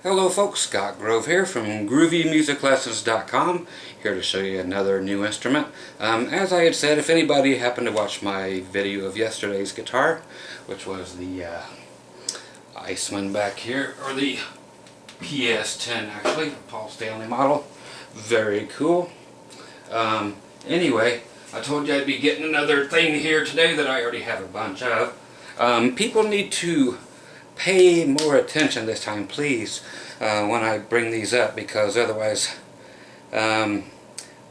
Hello folks, Scott Grove here from GroovyMusicLessons.com, here to show you another new instrument. As I had said, if anybody happened to watch my video of yesterday's guitar, which was the Iceman back here, or the PS10 actually, Paul Stanley model, very cool. Anyway, I told you I'd be getting another thing here today that I already have a bunch of. People need to pay more attention this time, please, when I bring these up, because otherwise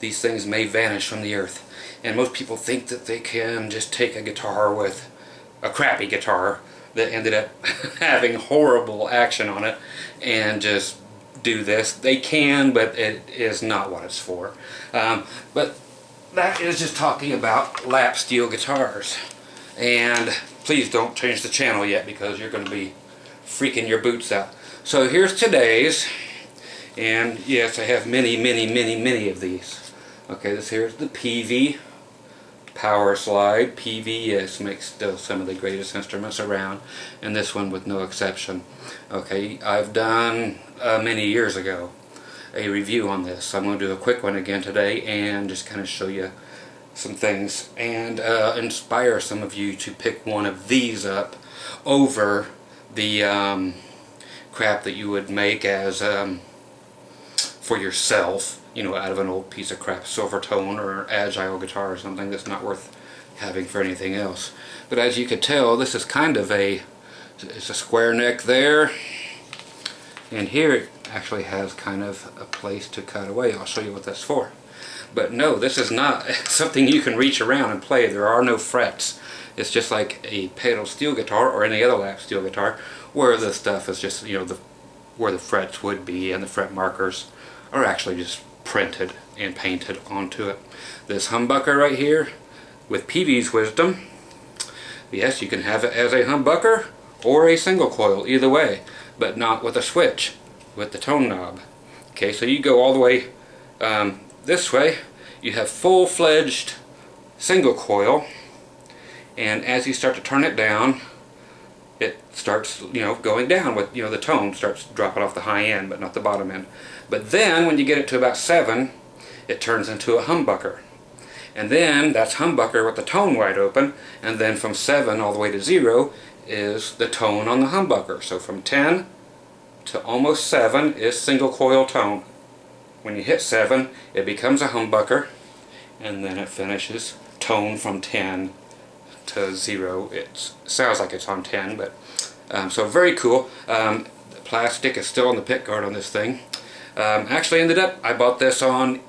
these things may vanish from the earth. And most people think that they can just take a guitar with a crappy guitar that ended up having horrible action on it and just do this. They can, but it is not what it's for. But that is just talking about lap steel guitars. And please don't change the channel yet, because you're going to be freaking your boots out. So here's today's, and yes, I have many of these. Okay, this here's the Peavey Power Slide. Peavey, yes, makes still some of the greatest instruments around, and this one with no exception. Okay, I've done many years ago a review on this. So I'm going to do a quick one again today and just kind of show you some things and inspire some of you to pick one of these up over the crap that you would make as for yourself, you know, out of an old piece of crap Silvertone or Agile guitar or something that's not worth having for anything else. But as you could tell, this is kind of it's a square neck there, and here it actually has kind of a place to cut away. I'll show you what that's for. But no, this is not something you can reach around and play. There are no frets. It's just like a pedal steel guitar or any other lap steel guitar, where the stuff is just, you know, where the frets would be, and the fret markers are actually just printed and painted onto it. This humbucker right here, with Peavey's wisdom, yes, you can have it as a humbucker or a single coil, either way, but not with a switch, with the tone knob. Okay, so you go all the way this way, you have full-fledged single coil, and as you start to turn it down, it starts, you know, going down with, you know, the tone starts dropping off the high end, but not the bottom end. But then when you get it to about 7, it turns into a humbucker. And then that's humbucker with the tone wide open, and then from 7 all the way to 0 is the tone on the humbucker. So from 10 to almost 7 is single coil tone. When you hit 7, it becomes a humbucker, and then it finishes tone from 10 to 0. It sounds like it's on 10, but so very cool. The plastic is still on the pick guard on this thing. Actually ended up, I bought this on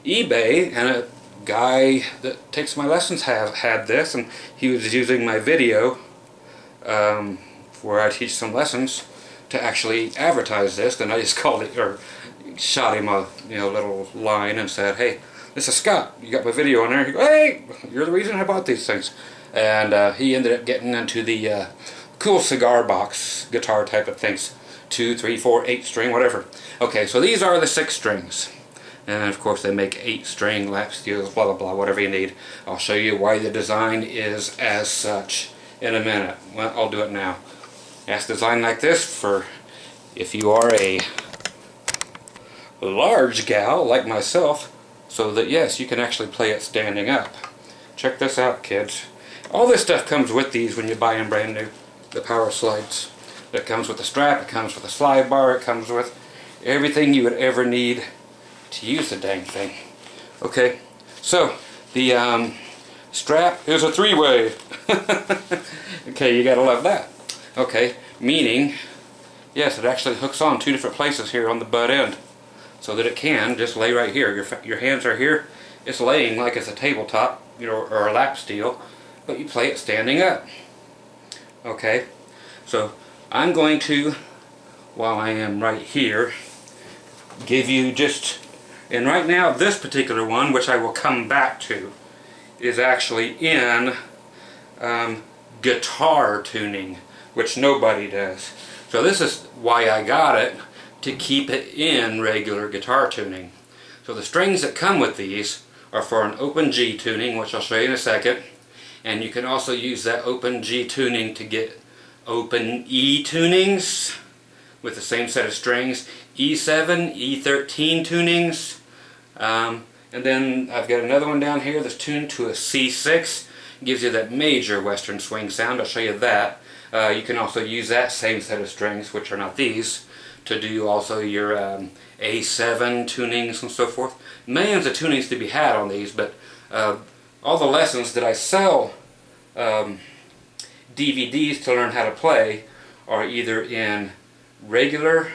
eBay, and a guy that takes my lessons had this, and he was using my video where I teach some lessons to actually advertise this. Then I just called it, or shot him a little line and said, "Hey, this is Scott. You got my video on there." He goes, "Hey, you're the reason I bought these things." And he ended up getting into the cool cigar box guitar type of things. 2, 3, 4, 8 string, whatever. Okay, so these are the 6 strings. And of course they make 8 string lap steels, blah blah blah, whatever you need. I'll show you why the design is as such in a minute. Well, I'll do it now. It's designed like this for if you are a large gal like myself, so that yes, you can actually play it standing up. Check this out, kids. All this stuff comes with these when you buy them brand new, the Power Slides. It comes with a strap, it comes with a slide bar, it comes with everything you would ever need to use the dang thing. Okay, so the strap is a 3-way. Okay, you gotta love that. Okay, meaning, yes, it actually hooks on 2 different places here on the butt end, so that it can just lay right here. Your hands are here. It's laying like it's a tabletop, you know, or a lap steel, but you play it standing up. Okay, so I'm going to, while I am right here, give you just, and right now this particular one, which I will come back to, is actually in guitar tuning, which nobody does. So this is why I got it, to keep it in regular guitar tuning. So the strings that come with these are for an open G tuning, which I'll show you in a second, and you can also use that open G tuning to get open E tunings, with the same set of strings, E7, E13 tunings, and then I've got another one down here that's tuned to a C6. Gives you that major Western swing sound. I'll show you that. You can also use that same set of strings, which are not these, to do also your A7 tunings and so forth. Millions of tunings to be had on these, but all the lessons that I sell DVDs to learn how to play are either in regular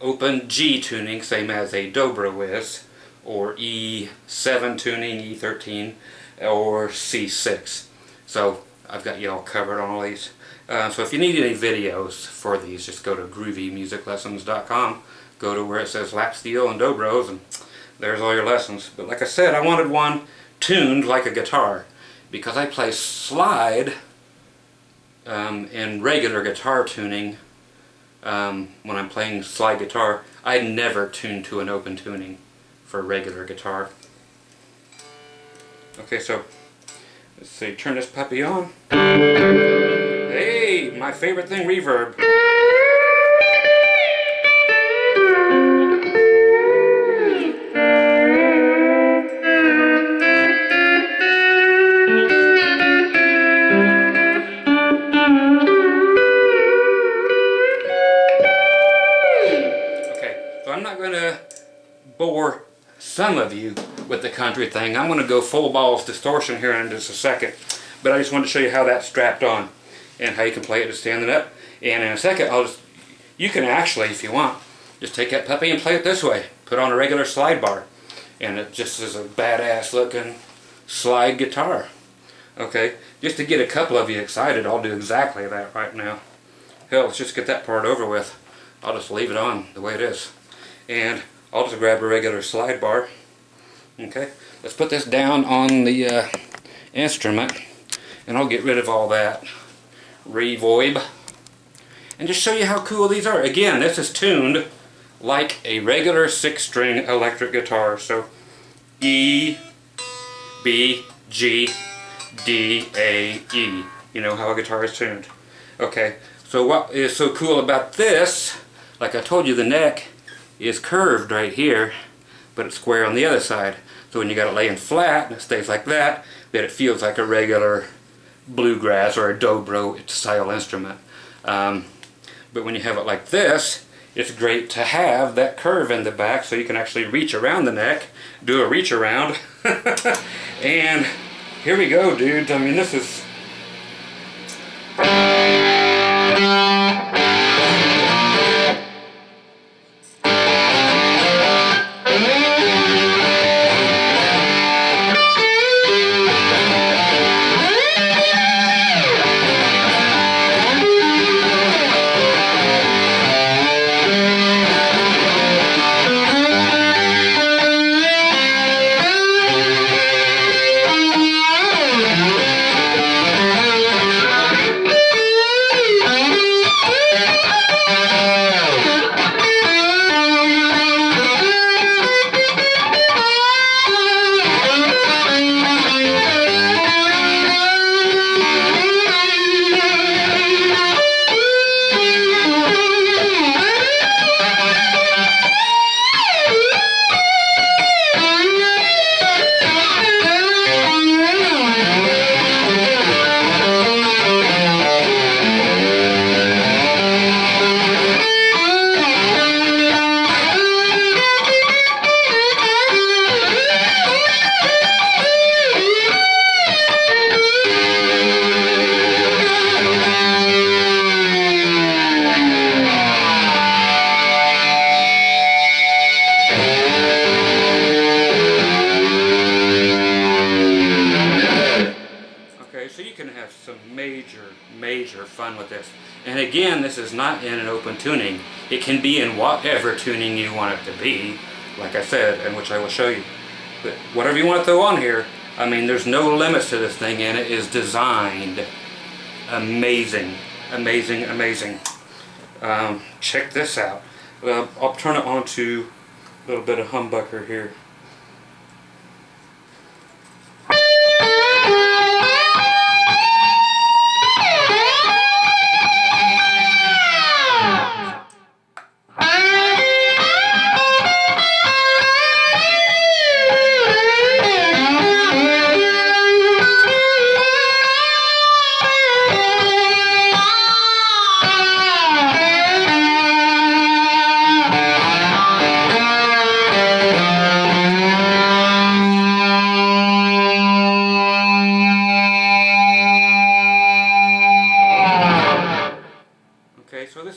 open G tuning, same as a Dobro is, or E7 tuning, E13, or C6. So I've got you all covered on all these. So if you need any videos for these, just go to groovymusiclessons.com, go to where it says lap steel and dobros, and there's all your lessons. But like I said, I wanted one tuned like a guitar, because I play slide in regular guitar tuning. When I'm playing slide guitar, I never tune to an open tuning for regular guitar. Okay, so let's see, turn this puppy on. Hey, my favorite thing, reverb. Okay, so I'm not going to bore some of you with the country thing. I'm going to go full balls distortion here in just a second, but I just wanted to show you how that's strapped on and how you can play it just standing up. And in a second, you can actually, if you want, just take that puppy and play it this way. Put on a regular slide bar, and it just is a badass looking slide guitar. Okay, just to get a couple of you excited, I'll do exactly that right now. Hell, let's just get that part over with. I'll just leave it on the way it is, and I'll just grab a regular slide bar. Okay, let's put this down on the instrument, and I'll get rid of all that reverb and just show you how cool these are. Again, this is tuned like a regular 6-string electric guitar. So E, B, G, D, A, E. You know how a guitar is tuned. Okay, so what is so cool about this, like I told you, the neck is curved right here, but it's square on the other side. So when you got it laying flat and it stays like that, then it feels like a regular bluegrass or a dobro style instrument. But when you have it like this, it's great to have that curve in the back so you can actually reach around the neck, do a reach around, and here we go, dudes. I mean, this is... major fun with this. And again, this is not in an open tuning. It can be in whatever tuning you want it to be, like I said, and which I will show you. But whatever you want to throw on here, I mean, there's no limits to this thing, and it is designed amazing, amazing, amazing. Check this out. I'll turn it on to a little bit of humbucker here.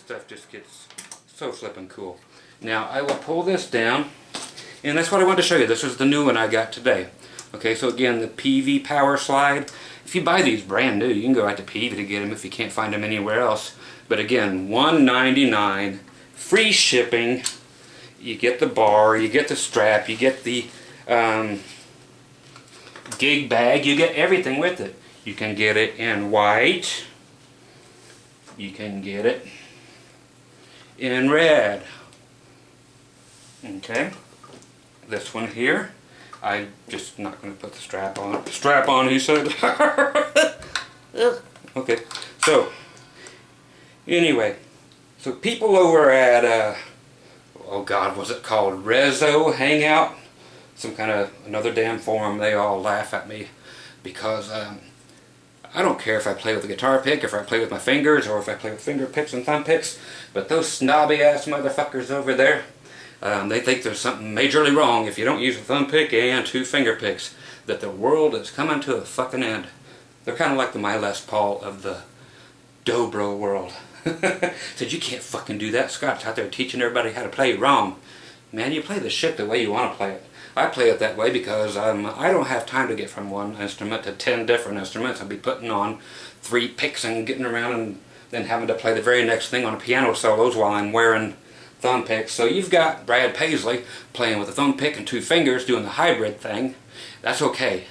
stuff just gets so flippin' cool. Now I will pull this down, and that's what I wanted to show you. This is the new one I got today. Okay, so again, the Peavey Power Slide. If you buy these brand new, you can go out to Peavey to get them if you can't find them anywhere else. But again, $1.99, free shipping. You get the bar, you get the strap, you get the gig bag, you get everything with it. You can get it in white. You can get it in red. Okay, this one here, I'm just not going to put the strap on. Strap on, he said. Okay, so anyway, so people over at oh God, was it called Rezo Hangout? Some kind of another damn forum. They all laugh at me because I don't care if I play with a guitar pick, if I play with my fingers, or if I play with finger picks and thumb picks. But those snobby ass motherfuckers over there, they think there's something majorly wrong if you don't use a thumb pick and 2 finger picks. That the world is coming to a fucking end. They're kind of like the My Les Paul of the Dobro world. Said, you can't fucking do that. Scott's out there teaching everybody how to play wrong. Man, you play the shit the way you want to play it. I play it that way because I don't have time to get from one instrument to 10 different instruments. I'll be putting on 3 picks and getting around and then having to play the very next thing on a piano solos while I'm wearing thumb picks. So you've got Brad Paisley playing with a thumb pick and 2 fingers doing the hybrid thing. That's okay.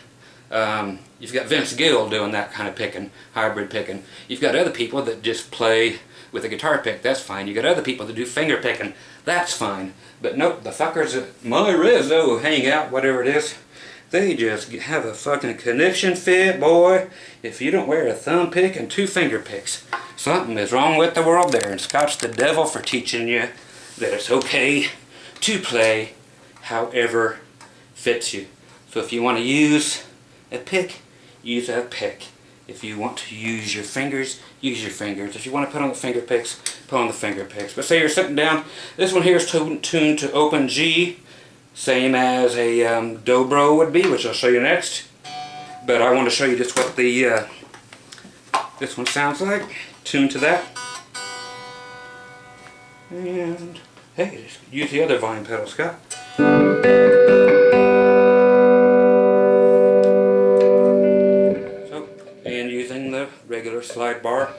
You've got Vince Gill doing that kind of picking, hybrid picking. You've got other people that just play with a guitar pick. That's fine. You've got other people that do finger picking. That's fine. But nope, the fuckers at my Rezo Hangout, whatever it is, they just have a fucking conniption fit, boy, if you don't wear a thumb pick and 2 finger picks. Something is wrong with the world there, and Scott's the devil for teaching you that it's okay to play however fits you. So if you want to use a pick, use a pick. If you want to use your fingers, use your fingers. If you want to put on the finger picks, put on the finger picks. But say you're sitting down, this one here is tuned to open G, same as a Dobro would be, which I'll show you next. But I want to show you just what the this one sounds like. Tuned to that. And hey, just use the other volume pedal, Scott. And using the regular slide bar.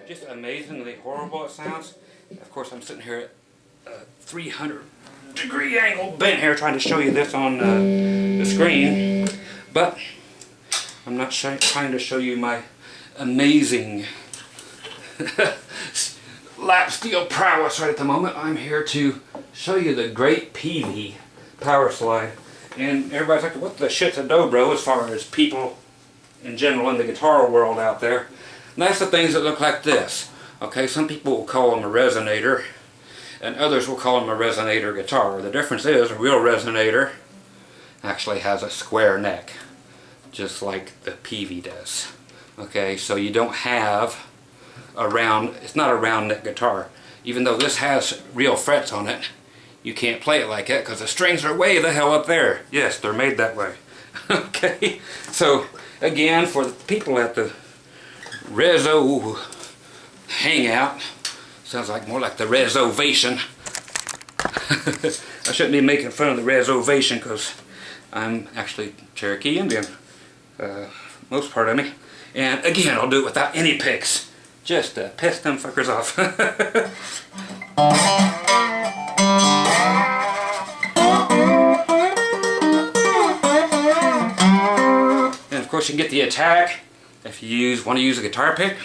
Just amazingly horrible it sounds. Of course, I'm sitting here at a 300-degree angle bent here trying to show you this on the screen, but I'm not trying to show you my amazing lap steel prowess right at the moment. I'm here to show you the great Peavey Power Slide. And everybody's like, what the shit's a Dobro as far as people in general in the guitar world out there? And that's the things that look like this. Okay, some people will call them a resonator, and others will call them a resonator guitar. The difference is a real resonator actually has a square neck, just like the Peavey does. Okay, so you don't have a round, it's not a round neck guitar. Even though this has real frets on it, you can't play it like that because the strings are way the hell up there. Yes, they're made that way. Okay, so again, for the people at the Rezo Hangout, sounds like more like the Rezovation. I shouldn't be making fun of the Rezovation because I'm actually Cherokee Indian, most part of me. And again, I'll do it without any picks, just to piss them fuckers off. And of course you can get the attack if you want to use a guitar pick.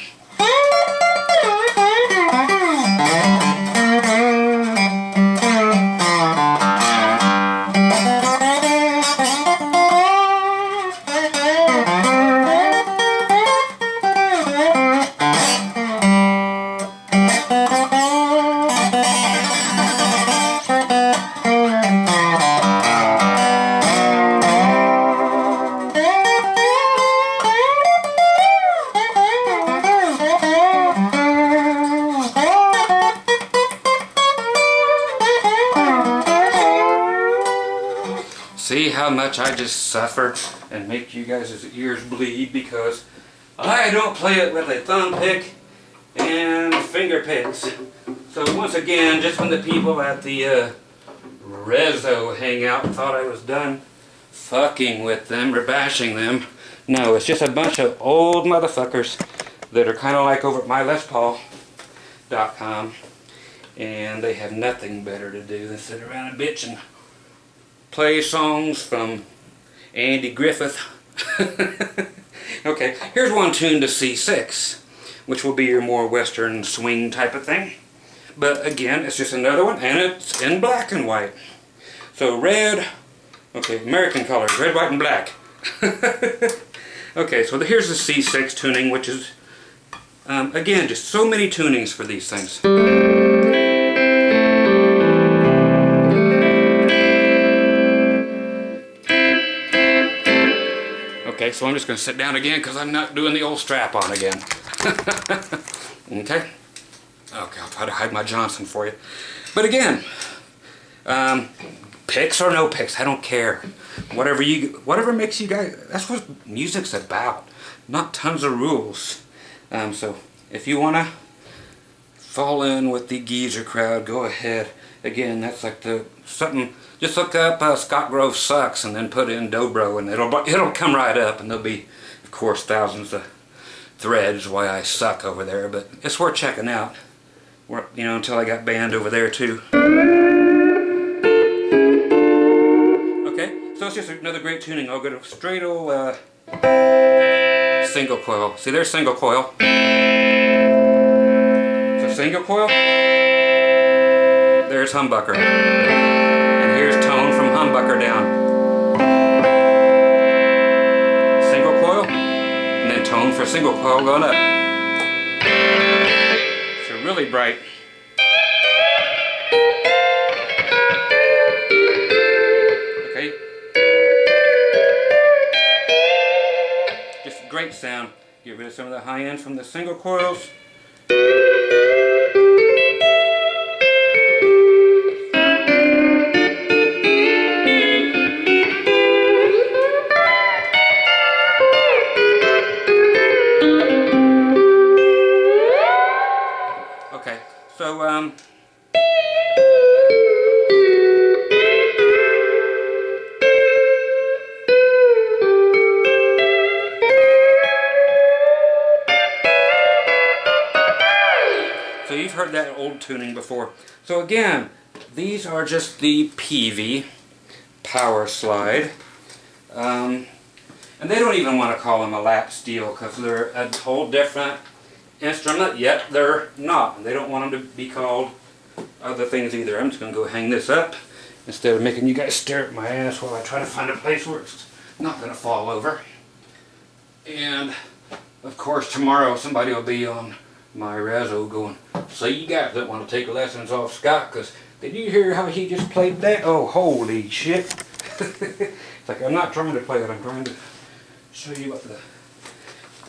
how much I just suffer and make you guys' ears bleed because I don't play it with a thumb pick and finger picks. So once again, just when the people at the Rezo hangout thought I was done fucking with them or bashing them, no, it's just a bunch of old motherfuckers that are kind of like over at mylespaul.com, and they have nothing better to do than sit around and bitch and play songs from Andy Griffith. Okay, here's one tuned to C6, which will be your more western swing type of thing. But again, it's just another one, and it's in black and white. So red, okay, American colors, red, white, and black. Okay, so here's the C6 tuning, which is, again, just so many tunings for these things. Okay, so I'm just going to sit down again because I'm not doing the old strap-on again. Okay? Okay, I'll try to hide my Johnson for you. But again, picks or no picks, I don't care. Whatever makes you guys, that's what music's about. Not tons of rules. So if you want to fall in with the geezer crowd, go ahead. Again, that's like something. Just look up Scott Grove Sucks and then put in Dobro, and it'll come right up, and there'll be, of course, thousands of threads why I suck over there. But it's worth checking out. You know, until I got banned over there too. Okay, so it's just another great tuning. I'll go to straight old single coil. See, there's single coil. So single coil. There's humbucker. And here's tone from humbucker down. Single coil. And then tone for single coil going up. So really bright. Okay. Just great sound. Get rid of some of the high end from the single coils. Okay, so you've heard that old tuning before. So again, these are just the Peavey Power Slide. And they don't even want to call them a lap steel because they're a whole different instrument, yet they're not. They don't want them to be called other things either. I'm just going to go hang this up instead of making you guys stare at my ass while I try to find a place where it's not going to fall over. And of course tomorrow somebody will be on my Razzo going, so you guys that want to take lessons off Scott, because did you hear how he just played that? Oh, holy shit. It's like, I'm not trying to play it, I'm trying to show you what the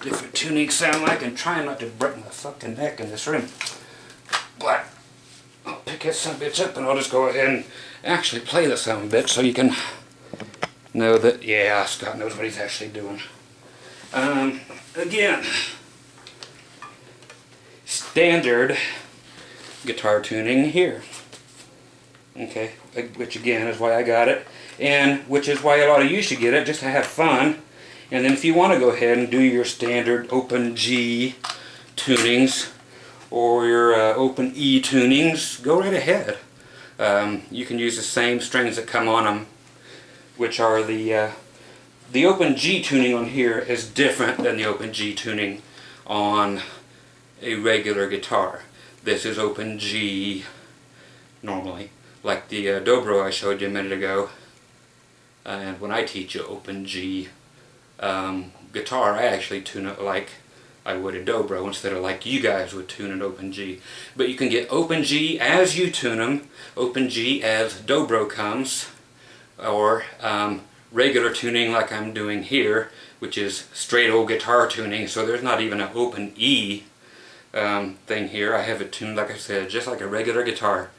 different tunings sound like and trying not to break my fucking neck in this room. But I'll pick that son of a bitch up and I'll just go ahead and actually play the son of a bitch so you can know that, yeah, Scott knows what he's actually doing. Again, standard guitar tuning here. Okay, which again is why I got it, and which is why a lot of you should get it, just to have fun. And then if you want to go ahead and do your standard open G tunings or your open E tunings, go right ahead. You can use the same strings that come on them, which are the open G tuning on here is different than the open G tuning on a regular guitar. This is open G normally, like the Dobro I showed you a minute ago. And when I teach you open G guitar, I actually tune it like I would a Dobro instead of like you guys would tune an open G. But you can get open G as you tune them, open G as Dobro comes, or regular tuning like I'm doing here, which is straight old guitar tuning, so there's not even an open E thing here. I have it tuned, like I said, just like a regular guitar.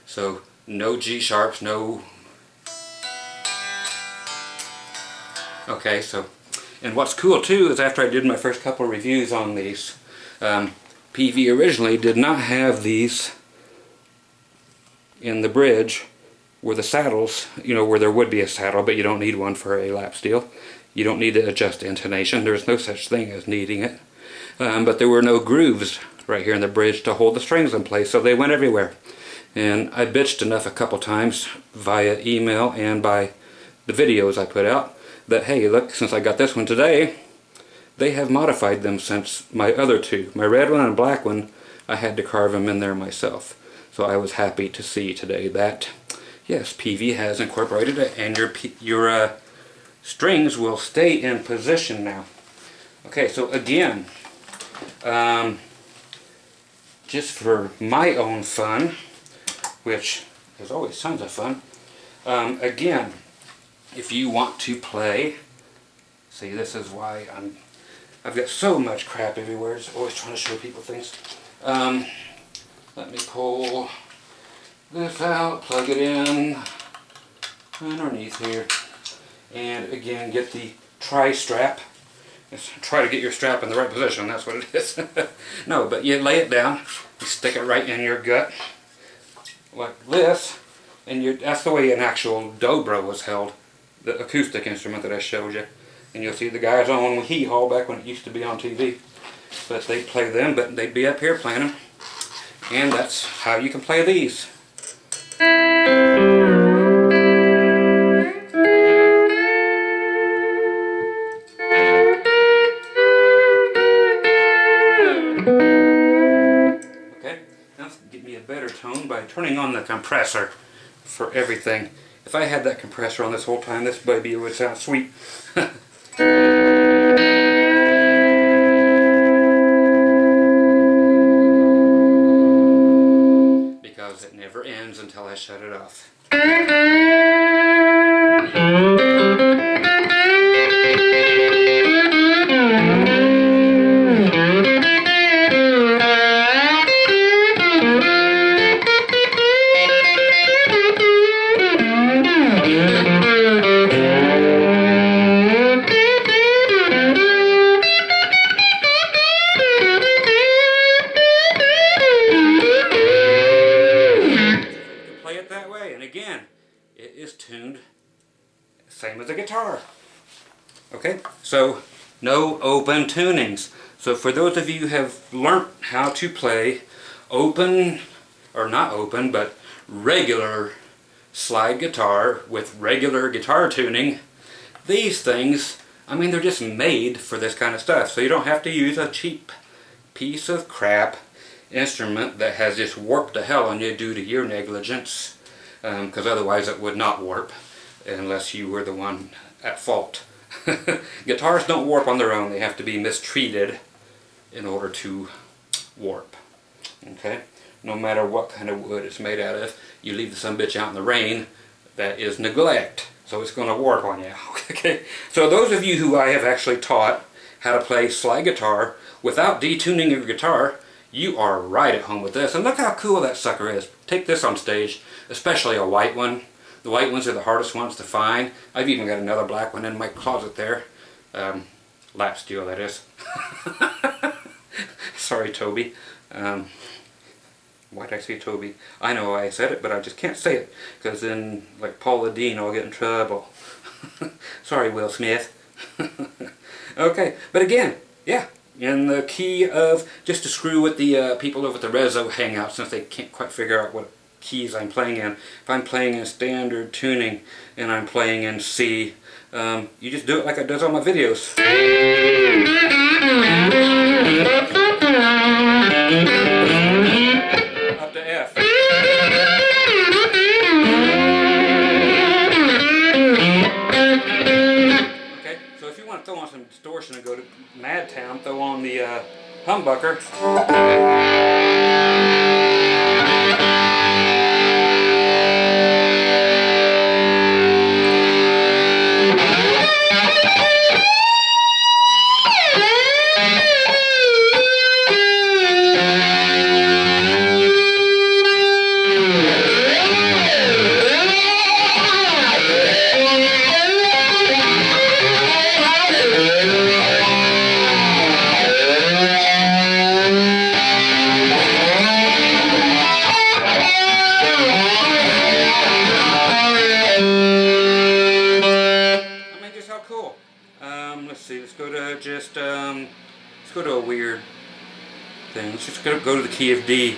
So no G sharps, no Okay, so, and what's cool too is after I did my first couple of reviews on these, Peavey originally did not have these in the bridge where the saddles, you know, where there would be a saddle, but you don't need one for a lap steel. You don't need to adjust intonation. There's no such thing as needing it. But there were no grooves right here in the bridge to hold the strings in place, so they went everywhere. And I bitched enough a couple times via email and by the videos I put out that, hey, look, since I got this one today, they have modified them since my other two. My red one and black one, I had to carve them in there myself. So I was happy to see today that, yes, Peavey has incorporated it, and your strings will stay in position now. Okay, so again, just for my own fun, which is always tons of fun, again, if you want to play, see, this is why I've got so much crap everywhere, just always trying to show people things. Let me pull this out, plug it in underneath here, and again get the tri-strap. Just try to get your strap in the right position, that's what it is. No, but you lay it down, you stick it right in your gut, like this, and that's the way an actual Dobro was held, the acoustic instrument that I showed you. And you'll see the guys on Hee Haw back when it used to be on TV. But they play them, but they'd be up here playing them. And that's how you can play these. Okay, now let's get me a better tone by turning on the compressor for everything. If I had that compressor on this whole time, this baby would sound sweet. Because it never ends until I shut it off. Same as a guitar. Okay, so no open tunings. So for those of you who have learnt how to play open, or not open, but regular slide guitar with regular guitar tuning, these things, I mean, they're just made for this kind of stuff. So you don't have to use a cheap piece of crap instrument that has just warped to hell on you due to your negligence, because otherwise it would not warp unless you were the one at fault. Guitars don't warp on their own. They have to be mistreated in order to warp. Okay? No matter what kind of wood it's made out of, you leave the sumbitch out in the rain, that is neglect. So it's going to warp on you. Okay? So those of you who I have actually taught how to play slide guitar without detuning your guitar, you are right at home with this. And look how cool that sucker is. Take this on stage, especially a white one. The white ones are the hardest ones to find. I've even got another black one in my closet there. Lap steel, that is. Sorry, Toby. Why'd I say Toby? I know why I said it, but I just can't say it. Because then, like Paula Dean, I'll get in trouble. Sorry, Will Smith. Okay, but again, yeah. In the key of, just to screw with the people over at the Rezo Hangout, since they can't quite figure out what keys I'm playing in. If I'm playing in standard tuning and I'm playing in C, you just do it like it does on my videos. Up to F. Okay, so if you want to throw on some distortion and go to Mad Town, throw on the humbucker. let's go to a weird thing. Let's just go to the key of D.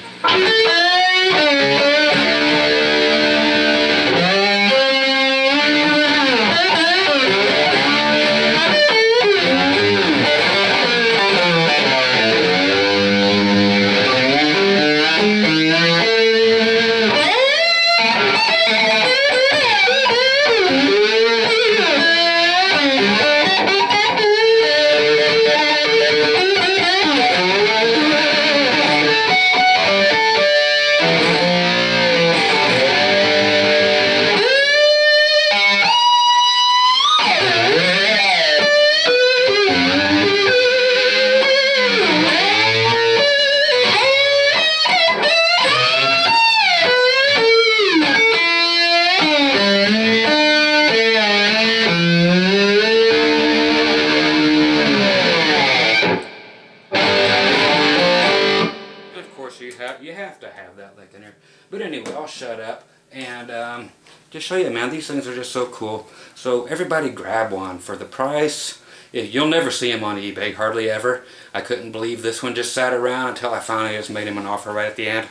You have to have that lick in there. But anyway, I'll shut up and just show you, man, these things are just so cool. So everybody grab one for the price. You'll never see them on eBay, hardly ever. I couldn't believe this one just sat around until I finally just made him an offer right at the end.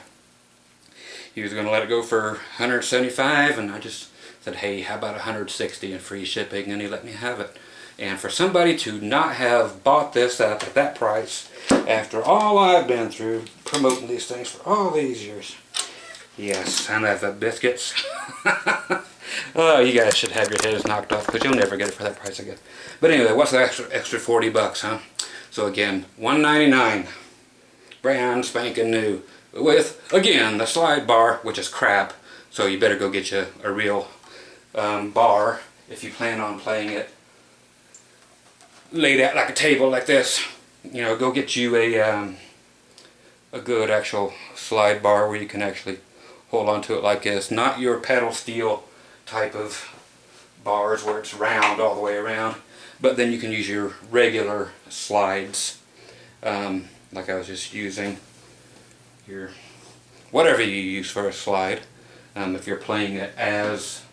He was going to let it go for $175, and I just said, hey, how about $160 and free shipping, and he let me have it. And for somebody to not have bought this up at that price, after all I've been through promoting these things for all these years. Yes, and that's the biscuits. Oh, you guys should have your heads knocked off, because you'll never get it for that price again. But anyway, what's the extra 40 bucks, huh? So again, $199, brand spanking new, with, again, the slide bar, which is crap, so you better go get you a real bar if you plan on playing it laid out like a table like this. You know, go get you a good actual slide bar where you can actually hold on to it like this. Not your pedal steel type of bars where it's round all the way around, but then you can use your regular slides, like I was just using your whatever you use for a slide, if you're playing it as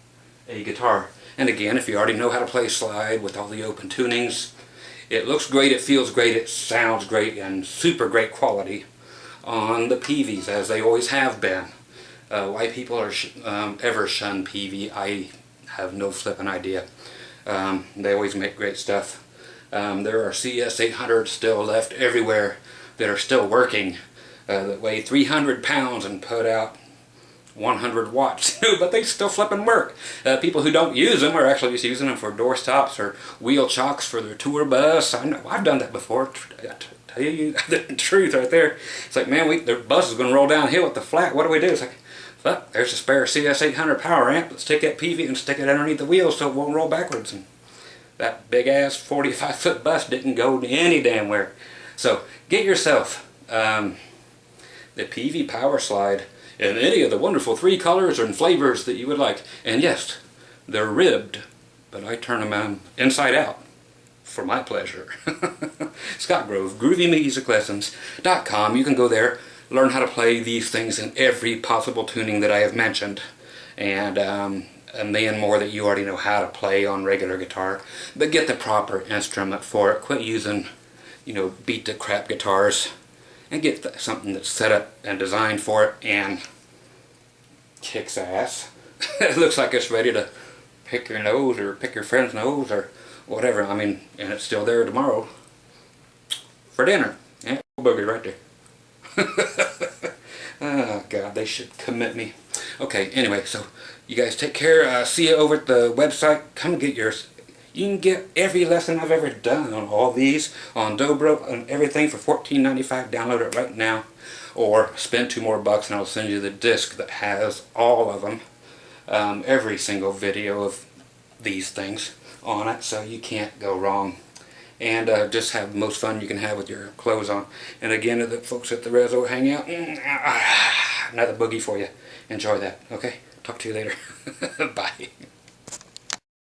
a guitar. And again, if you already know how to play slide with all the open tunings, it looks great, it feels great, it sounds great, and super great quality on the Peaveys, as they always have been. Why people are ever shun Peavey, I have no flippin' idea. They always make great stuff. There are CS800s still left everywhere that are still working, that weigh 300 pounds and put out 100 watts, but they still flipping work. People who don't use them are actually just using them for door stops or wheel chocks for their tour bus. I know, I've done that before. Tell you the truth right there. It's like, man, their bus is going to roll downhill with the flat. What do we do? It's like, well, there's a spare CS800 power amp. Let's take that Peavey and stick it underneath the wheels so it won't roll backwards. And that big ass 45-foot bus didn't go any damn where. So get yourself the Peavey Power Slide in any of the wonderful 3 colors and flavors that you would like. And yes, they're ribbed, but I turn them inside out for my pleasure. Scott Grove, GroovyMusicLessons.com. You can go there, learn how to play these things in every possible tuning that I have mentioned, and a million more that you already know how to play on regular guitar. But get the proper instrument for it. Quit using, you know, beat the crap guitars, and get something that's set up and designed for it and kicks ass. It looks like it's ready to pick your nose or pick your friend's nose or whatever. I mean, and it's still there tomorrow for dinner. Yeah, booger right there. Oh God, they should commit me. Okay, anyway, so you guys take care. See you over at the website. Come get yours. You can get every lesson I've ever done on all these on Dobro and everything for $14.95. Download it right now, or spend $2 more and I'll send you the disc that has all of them, every single video of these things on it, so you can't go wrong. And just have the most fun you can have with your clothes on. And again, the folks at the Rezo Hangout, another boogie for you. Enjoy that. Okay, talk to you later. Bye.